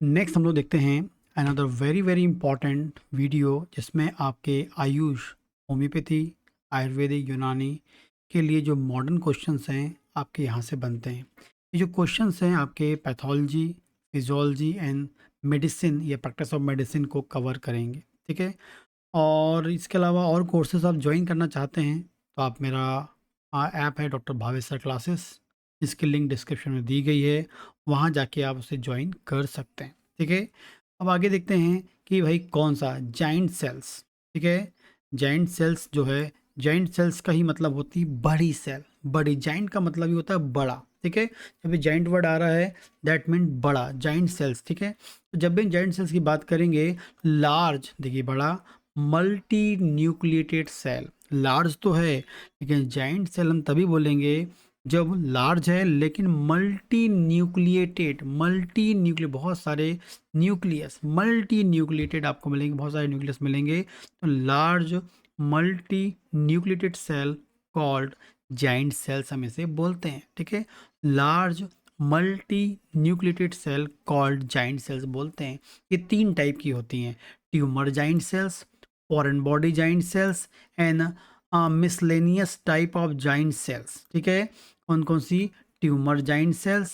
Next हम लोग देखते हैं another very very important video जिसमें आपके आयुष, होम्योपैथी, आयुर्वेदिक, यूनानी के लिए जो मॉडर्न क्वेश्चंस हैं आपके यहाँ से बनते हैं। ये जो क्वेश्चंस हैं आपके पैथोलॉजी, फिजियोलॉजी एंड मेडिसिन या प्रैक्टिस ऑफ मेडिसिन को कवर करेंगे, ठीक है। और इसके अलावा और कोर्सेज आप ज्वाइन करना चाहते हैं तो आप मेरा ऐप है डॉक्टर भावेश सर क्लासेस, इसकी लिंक डिस्क्रिप्शन में दी गई है, वहाँ जाके आप उसे ज्वाइन कर सकते हैं, ठीक है। अब आगे देखते हैं कि भाई कौन सा जाइंट सेल्स, ठीक है। जाइंट सेल्स जो है, जाइंट सेल्स का ही मतलब होती है बड़ी सेल। बड़ी, जाइंट का मतलब ही होता है बड़ा, ठीक है। जब भी जाइंट वर्ड आ रहा है दैट मीन बड़ा, जाइंट सेल्स, ठीक है। तो जब भी जाइंट सेल्स की बात करेंगे, लार्ज देखिए बड़ा, मल्टी न्यूक्लिएटेड सेल, लार्ज तो है लेकिन जाइंट सेल हम तभी बोलेंगे जब लार्ज है लेकिन मल्टी न्यूक्लिएटेड, बहुत सारे न्यूक्लियस, मल्टी न्यूक्लिएटेड आपको मिलेंगे, बहुत सारे न्यूक्लियस मिलेंगे। तो large multi nucleated cell called giant cells हम इसे बोलते हैं, ठीक है। Large multi nucleated cell called giant cells बोलते हैं। ये 3 टाइप की होती हैं, tumour giant cells, foreign body giant cells and miscellaneous type of giant cells, ठीक है। कौन कौन सी? Tumour giant cells,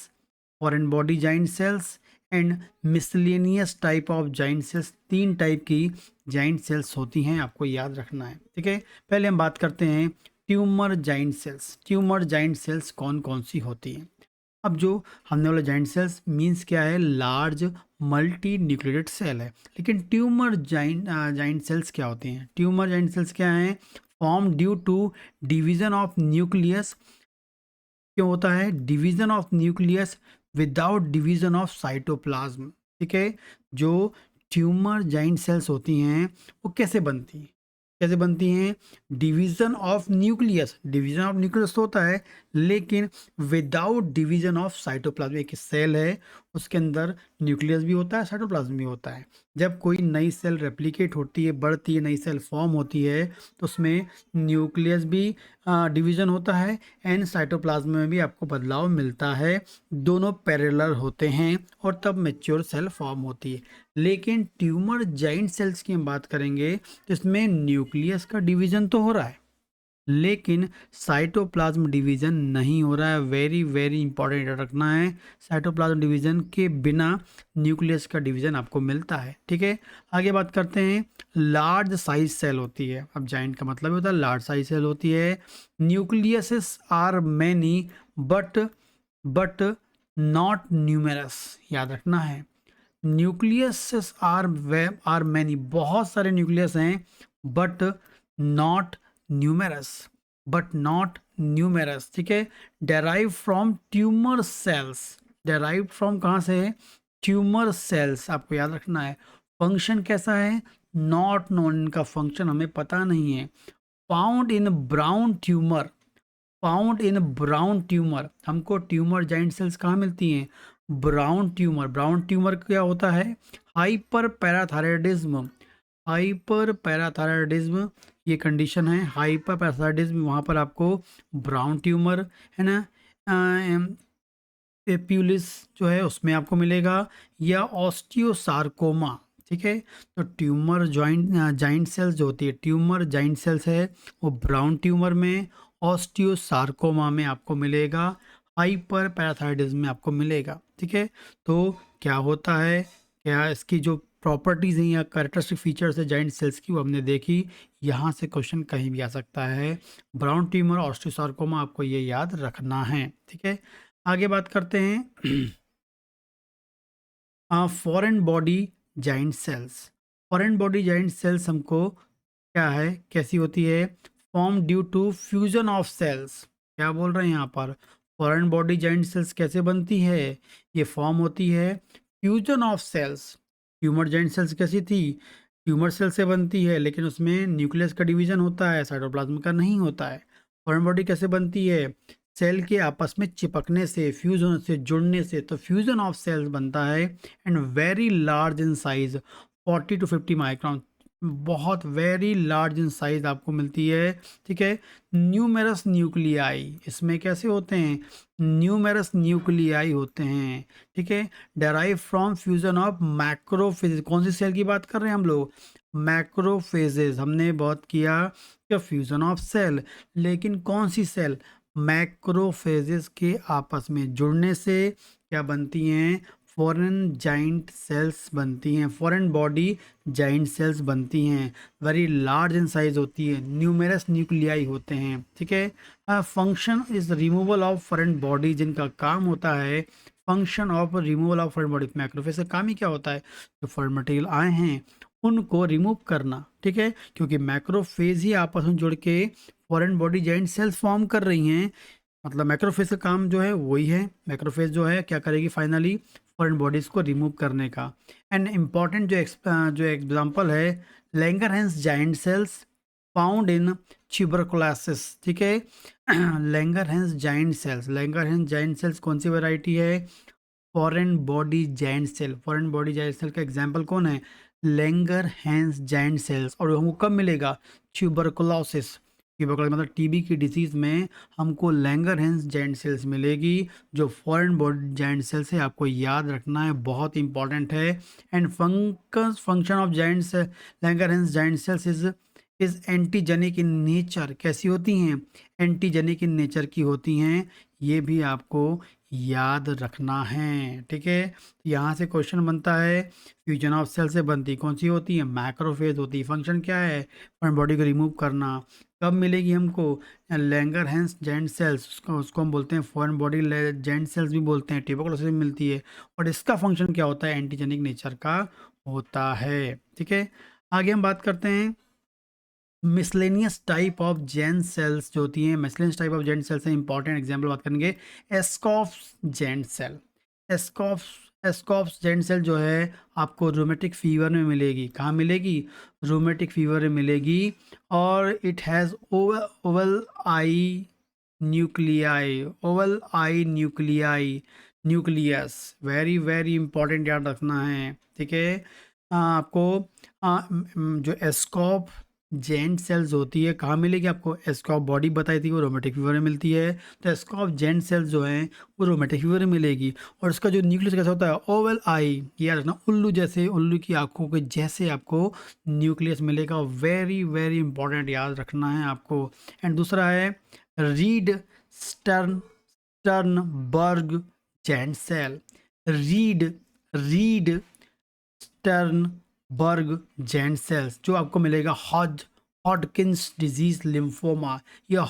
foreign body giant cells and miscellaneous type of giant cells. 3 type की जाइंट सेल्स होती हैं, आपको याद रखना है, ठीक है। पहले हम बात करते हैं tumour giant cells. Tumour giant cells कौन कौन सी होती हैं? अब जो हमने वाला जाइंट सेल्स मीन्स क्या है? लार्ज मल्टी न्यूक्लिएटेड सेल है। लेकिन ट्यूमर जाइंट सेल्स क्या होती हैं? ट्यूमर जाइंट सेल्स क्या हैं? Form due to division of nucleus. क्यों होता है division of nucleus without division of cytoplasm, ठीक है। जो ट्यूमर जाइंट सेल्स होती हैं वो कैसे बनती हैं? कैसे बनती हैं? Division of nucleus, division of nucleus होता है लेकिन विदाउट डिवीजन ऑफ साइटोप्लाज्म। एक सेल है उसके अंदर न्यूक्लियस भी होता है, साइटोप्लाज्म भी होता है। जब कोई नई सेल रेप्लिकेट होती है, बढ़ती है, नई सेल फॉर्म होती है तो उसमें न्यूक्लियस भी डिवीजन होता है एंड साइटोप्लाज्म में भी आपको बदलाव मिलता है। दोनों पैरेलल होते हैं और तब मैच्योर सेल फॉर्म होती है। लेकिन ट्यूमर जाइंट सेल्स की हम बात करेंगे तो इसमें न्यूक्लियस का डिवीजन तो हो रहा है लेकिन साइटोप्लाज्म डिवीजन नहीं हो रहा है। वेरी वेरी इंपॉर्टेंट रखना है, साइटोप्लाज्म डिवीजन के बिना न्यूक्लियस का डिवीजन आपको मिलता है, ठीक है। आगे बात करते हैं, लार्ज साइज सेल होती है। अब जाइंट का मतलब होता है लार्ज साइज सेल होती है। Nucleuses are many but not numerous, याद रखना है। न्यूक्लियसेस आर मैनी, बहुत सारे न्यूक्लियस हैं बट नॉट न्यूमेरस, ठीक है। Derive from tumour cells, derive from कहाँ से है? ट्यूमर सेल्स, आपको याद रखना है। फंक्शन कैसा है? नॉट नोन, इनका फंक्शन हमें पता नहीं है। फाउंड इन ब्राउन ट्यूमर, हमको ट्यूमर जाइंट सेल्स कहाँ मिलती हैं? ब्राउन ट्यूमर क्या होता है? हाइपर पैराथायराइडिज्म ये कंडीशन है, हाइपर पैराथायराइडिज्म। वहाँ पर आपको ब्राउन ट्यूमर है ना, एप्यूलिस जो है उसमें आपको मिलेगा, या ऑस्टियोसार्कोमा, ठीक है। तो ट्यूमर जाइंट सेल्स जो होती है, ट्यूमर जाइंट सेल्स है वो ब्राउन ट्यूमर में, ऑस्टियोसार्कोमा में आपको मिलेगा, हाइपर पैराथायराइडिज्म में आपको मिलेगा, ठीक है। तो क्या होता है, क्या इसकी जो प्रॉपर्टीज़ हैं या कैरेक्टरिस्टिक फीचर्स है जाइंट सेल्स की वो हमने देखी। यहाँ से क्वेश्चन कहीं भी आ सकता है। ब्राउन ट्यूमर, ऑस्टियोसार्कोमा, आपको ये याद रखना है, ठीक है। आगे बात करते हैं foreign body giant cells. Foreign body giant cells हमको क्या है, कैसी होती है? Form due to fusion of cells. क्या बोल रहे हैं यहाँ पर? फॉरेन बॉडी जाइंट सेल्स कैसे बनती है? ये फॉर्म होती है fusion of cells. Tumour giant cells कैसी थी? ट्यूमर सेल से बनती है लेकिन उसमें न्यूक्लियस का डिवीजन होता है, साइटोप्लाज्म का नहीं होता है। फॉरेन बॉडी कैसे बनती है? सेल के आपस में चिपकने से, फ्यूज होने से, जुड़ने से, तो फ्यूजन ऑफ सेल्स बनता है and very large in size, 40 to 50 micron. बहुत वेरी लार्ज इन साइज आपको मिलती है, ठीक है। न्यूमेरस न्यूक्लियाई, इसमें कैसे होते हैं, न्यूमेरस न्यूक्लियाई होते हैं, ठीक है। Derive from fusion of macrophages, कौन सी सेल की बात कर रहे हैं हम लोग, मैक्रोफेजेस। हमने बहुत किया कि फ्यूजन ऑफ सेल, लेकिन कौन सी सेल, मैक्रोफेजेस के आपस में जुड़ने से क्या बनती हैं, फॉरेन जाइंट सेल्स बनती हैं, फॉरेन बॉडी जाइंट सेल्स बनती हैं, वेरी लार्ज इन साइज होती है, न्यूमेरस न्यूक्लियाई होते हैं, ठीक है। Function is removal of foreign body, जिनका काम होता है function of removal of foreign body. Macrophage का काम ही क्या होता है, जो फॉरेन मटेरियल आए हैं उनको रिमूव करना, ठीक है, क्योंकि मैक्रोफेज ही आपस में जुड़ के foreign body giant cells form कर रही हैं। मतलब मैक्रोफेज का काम जो है वही है, मैक्रोफेज जो है क्या करेगी, फाइनली फॉरेन बॉडीज को रिमूव करने का। एंड इम्पॉर्टेंट जो एग्जांपल है, Langerhans giant cells found in tuberculosis, ठीक है। Langerhans giant cells, Langerhans giant cells कौन सी वैरायटी है, foreign body giant cell. Foreign body giant cell का एग्जांपल कौन है, लैंगरहैंस जाइंट सेल्स। और हमको कब मिलेगा, ट्यूबरकुलोसिस, ट्यूबरकुलोसिस मतलब टीबी की डिजीज में हमको लैंगरहैंस जाइंट सेल्स मिलेगी, जो फॉरेन बॉडी जाइंट सेल्स है, आपको याद रखना है, बहुत इंपॉर्टेंट है। And function of giants Langerhans giant cells is antigenic in nature, कैसी होती हैं, एंटीजेनिक इन नेचर की होती हैं, ये भी आपको याद रखना है, ठीक है। यहाँ से क्वेश्चन बनता है, फ्यूजन ऑफ सेल से बनती कौन सी होती है, मैक्रोफेज होती है, फंक्शन क्या है, फॉरेन बॉडी को रिमूव करना। कब मिलेगी हमको, लैंगरहैंस जाइंट सेल्स, उसको हम बोलते हैं फॉरेन बॉडी जाइंट सेल्स भी बोलते हैं, ट्यूबरकुलोसिस में मिलती है, और इसका फंक्शन क्या होता है, एंटीजेनिक नेचर का होता है, ठीक है। आगे हम बात करते हैं miscellaneous type of giant cells जो होती हैं, miscellaneous type of giant cells हैं, इंपॉर्टेंट एग्जांपल बात करेंगे, एस्कॉफ्स जेन सेल। एस्कॉफ्स जेन सेल जो है आपको रूमेटिक फीवर में मिलेगी, कहाँ मिलेगी, रूमेटिक फीवर में मिलेगी, और it has Oval I nuclei, Oval I nuclei, nucleus, very very important याद रखना है, ठीक है। आपको जो एस्कॉप जेंट सेल्स होती है कहाँ मिलेगी आपको, एस्कॉप बॉडी बताई थी वो रोमेटिक फीवर में मिलती है, तो एस्कॉप जेंट सेल्स जो हैं वो रोमेटिक फीवर में मिलेगी। और इसका जो न्यूक्लियस कैसा होता है, ओवल आई, याद रखना, उल्लू जैसे, उल्लू की आंखों के जैसे आपको न्यूक्लियस मिलेगा, वेरी वेरी इंपॉर्टेंट याद रखना है आपको। एंड दूसरा है Reed Stern Sternberg giant cell, Reed Reed Sternberg giant cells, जो आपको मिलेगा हॉडकिंस डिजीज लिम्फोमा, या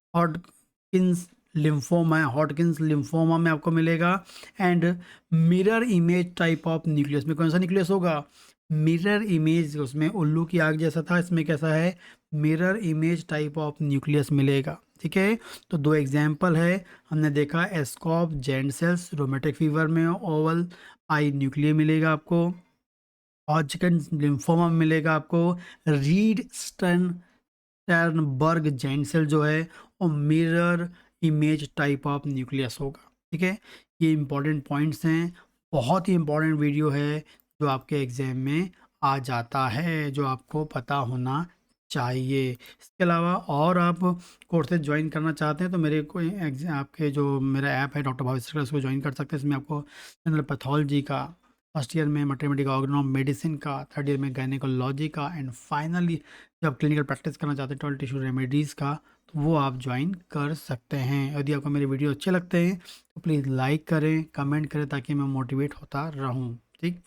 हॉडकिंस लिम्फोमा है, हॉडकिंस लिम्फोमा में आपको मिलेगा। And mirror image type of nucleus में कौन सा न्यूक्लियस होगा, मिरर इमेज, उसमें उल्लू की आग जैसा था, इसमें कैसा है, mirror image type of nucleus मिलेगा, ठीक है। तो दो एग्जाम्पल है, हमने देखा एस्कॉप जेंट सेल्स रोमेटिक फीवर में, ओवल आई न्यूक्लियर मिलेगा आपको, हॉडकिन लिम्फोमा में मिलेगा आपको, रीड स्टर्नबर्ग जेंट सेल जो है और mirror image type of nucleus होगा, ठीक है। ये इंपॉर्टेंट पॉइंट्स हैं, बहुत ही इंपॉर्टेंट वीडियो है जो आपके एग्जाम में आ जाता है, जो आपको पता होना चाहिए। इसके अलावा और आप कोर्सेज ज्वाइन करना चाहते हैं तो मेरे कोई आपके जो मेरा ऐप है डॉक्टर भावेश, उसको ज्वाइन कर सकते हैं। इसमें आपको जनरल पैथोलॉजी का, फर्स्ट ईयर में मैथमेटिक्स ऑर्गेनॉम मेडिसिन का, थर्ड ईयर में गायनेकोलॉजी का, एंड फाइनली जब क्लिनिकल प्रैक्टिस करना चाहते हैं टॉयलेट टिश्यू रेमेडीज़ का, तो वो आप ज्वाइन कर सकते हैं। यदि आपको मेरे वीडियो अच्छे लगते हैं तो प्लीज़ लाइक करें, कमेंट करें, ताकि मैं मोटिवेट होता रहूँ, ठीक।